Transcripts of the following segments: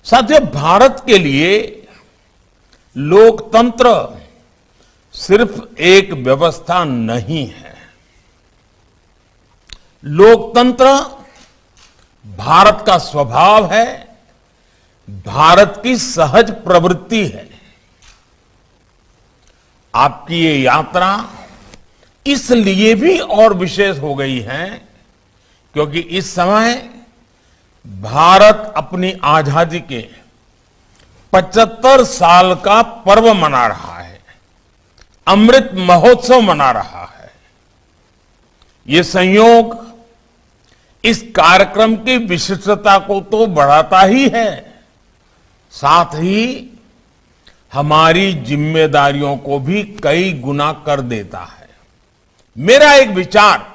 साथियों, भारत के लिए लोकतंत्र सिर्फ एक व्यवस्था नहीं है। लोकतंत्र भारत का स्वभाव है, भारत की सहज प्रवृत्ति है। आपकी ये यात्रा इसलिए भी और विशेष हो गई है क्योंकि इस समय भारत अपनी आजादी के 75 साल का पर्व मना रहा है, अमृत महोत्सव मना रहा है। ये संयोग इस कार्यक्रम की विशिष्टता को तो बढ़ाता ही है, साथ ही हमारी जिम्मेदारियों को भी कई गुना कर देता है। मेरा एक विचार,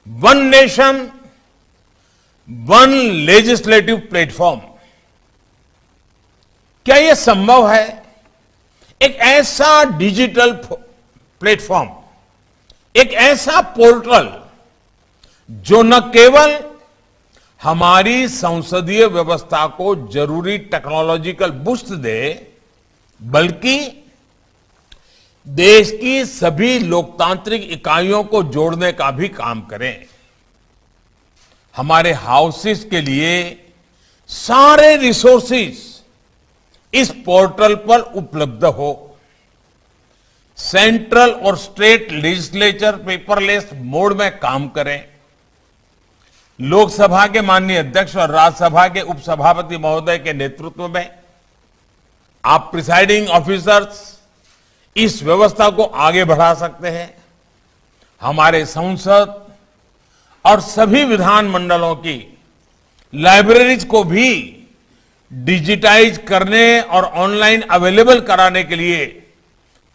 one nation one legislative platform, क्या यह संभव है? एक ऐसा डिजिटल प्लेटफॉर्म, एक ऐसा पोर्टल जो न केवल हमारी संसदीय व्यवस्था को जरूरी टेक्नोलॉजिकल बूस्ट दे, बल्कि देश की सभी लोकतांत्रिक इकाइयों को जोड़ने का भी काम करें। हमारे हाउसेस के लिए सारे रिसोर्सेज इस पोर्टल पर उपलब्ध हो। सेंट्रल और स्टेट लेजिस्लेचर पेपरलेस मोड में काम करें। लोकसभा के माननीय अध्यक्ष और राज्यसभा के उपसभापति महोदय के नेतृत्व में आप प्रिसाइडिंग ऑफिसर्स इस व्यवस्था को आगे बढ़ा सकते हैं। हमारे संसद और सभी विधानमंडलों की लाइब्रेरीज को भी डिजिटाइज करने और ऑनलाइन अवेलेबल कराने के लिए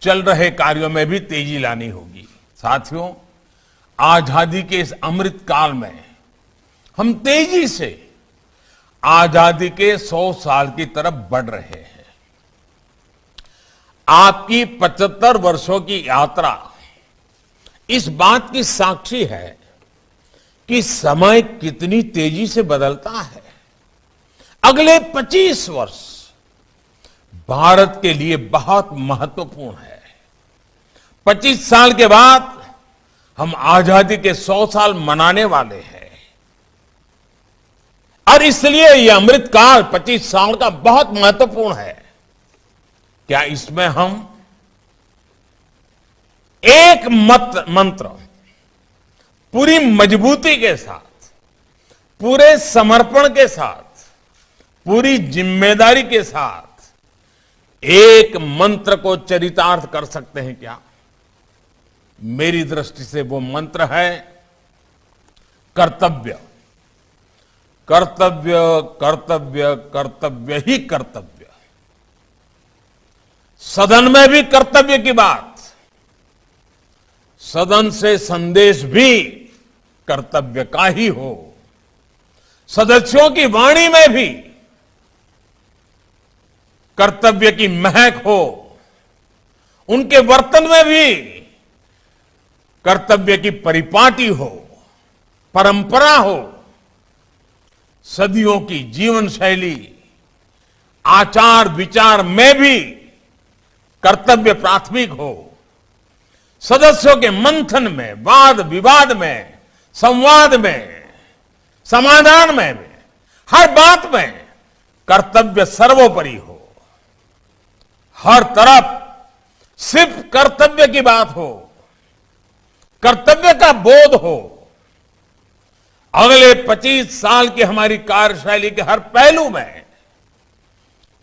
चल रहे कार्यों में भी तेजी लानी होगी। साथियों, आजादी के इस अमृत काल में हम तेजी से आजादी के 100 साल की तरफ बढ़ रहे हैं। आपकी 75 वर्षों की यात्रा इस बात की साक्षी है कि समय कितनी तेजी से बदलता है। अगले 25 वर्ष भारत के लिए बहुत महत्वपूर्ण है। 25 साल के बाद हम आजादी के 100 साल मनाने वाले हैं और इसलिए यह अमृत काल 25 साल का बहुत महत्वपूर्ण है। क्या इसमें हम एक मंत्र पूरी मजबूती के साथ, पूरे समर्पण के साथ, पूरी जिम्मेदारी के साथ एक मंत्र को चरितार्थ कर सकते हैं क्या? मेरी दृष्टि से वो मंत्र है कर्तव्य। कर्तव्य, कर्तव्य, कर्तव्य ही कर्तव्य। सदन में भी कर्तव्य की बात, सदन से संदेश भी कर्तव्य का ही हो। सदस्यों की वाणी में भी कर्तव्य की महक हो, उनके वर्तन में भी कर्तव्य की परिपाटी हो, परंपरा हो। सदियों की जीवन शैली, आचार विचार में भी कर्तव्य प्राथमिक हो। सदस्यों के मंथन में, वाद विवाद में, संवाद में, समाधान में, हर बात में कर्तव्य सर्वोपरि हो। हर तरफ सिर्फ कर्तव्य की बात हो, कर्तव्य का बोध हो। अगले 25 साल की हमारी कार्यशैली के हर पहलू में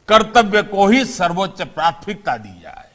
कर्तव्य को ही सर्वोच्च प्राथमिकता दी जाए।